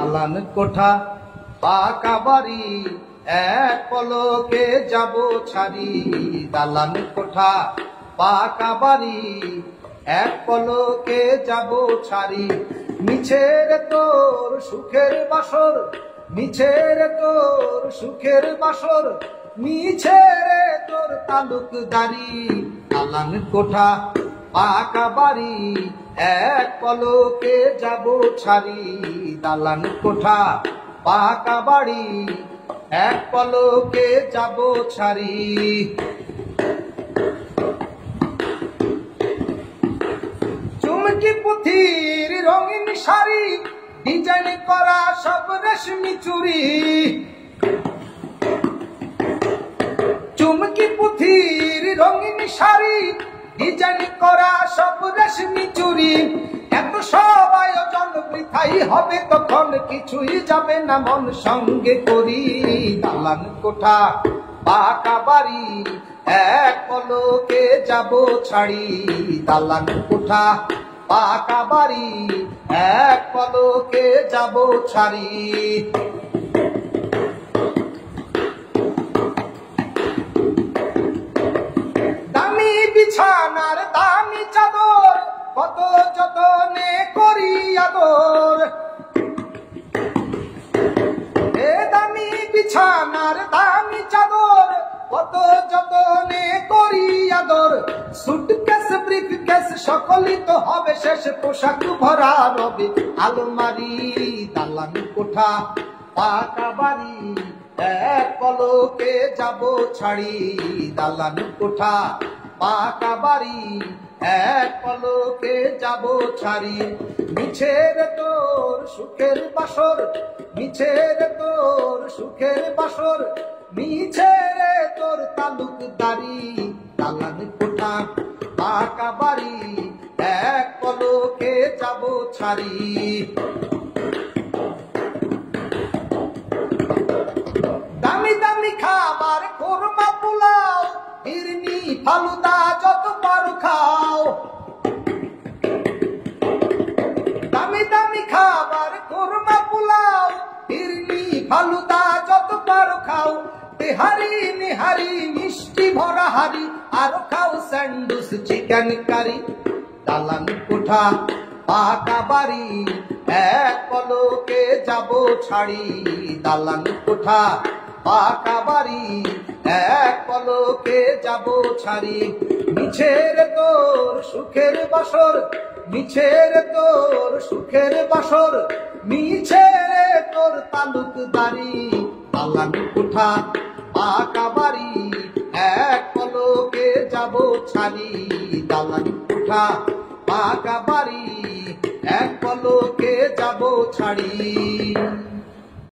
দালান কোঠা পাকা বাড়ি এক পলকে যাব ছাড়ি। দালান কোঠা পাকা বাড়ি এক পলকে যাব ছাড়ি। মিছে রে তোর সুখের বাসর, মিছে রে তোর সুখের বাসর, মিছে রে তোর তালুকদারি। দালান কোঠা পাকা বাড়ি এক পলকে যাব ছাড়ি। দালান কোঠা পাকা বাড়ি এক পলকে যাব ছাড়ি। চুমকি পুঁথির রঙিন শাড়ি, ডিজাইন করা সব রেশমি চুড়ি। চুমকি পুঁথির রঙিন শাড়ি, ডিজাইন করা সব রেশমি চুড়ি। এত সব আয়োজন বৃথাই হবে তখন, কিছুই যাবে না মন সঙ্গে করি। দালান কোঠা পাকা বাড়ি এক পলকে যাব ছাড়ি। দালান কোঠা পাকা বাড়ি এক পলকে যাব ছাড়ি। দামি বিছানার দামি চাদর, কত যতনে করি আদর। এ দামি বিছানার দামি চাদর, কত যতনে করি আদর। সুটকেস ব্রিফকেস সকলই তো হবে শেষ, পোশাক ভরা রবে আলমারি। দালান কোঠা পাকা বাড়ি এক পলকে যাব ছাড়ি। দালান কোঠা পাকা বাড়ি এক পলকে যাব ছাড়ি। মিছে রে তোর সুখের বাসর, মিছে রে তোর সুখের বাসর, মিছে রে তোর তালুকদারি। দালান কোঠা পাকা বাড়ি এক পলকে যাব ছাড়ি। দামি দামি খাবার কোরমা পোলাও, ফিরনি ফালুদা যত পারো খাও। দামি দামি খাবার কোরমা পোলাও, ফিরনি ফালুদা যত পারো খাও। তেহারি নিহারি মিষ্টি ভরা হাড়ি, আরো খাও স্যান্ডউইচ চিকেন কারি। দালান কোঠা পাকা বাড়ি এক পলকে যাব ছাড়ি। দালান কোঠা পাকা বাড়ি এক পলকে যাব ছাড়ি। মিছে রে তোর সুখের বাসর, মিছে রে তোর সুখের বাসর, মিছে রে তোর তালুকদারি। দালান কোঠা পাকা বাড়ি এক পলকে যাব ছাড়ি। দালান কোঠা পাকা বাড়ি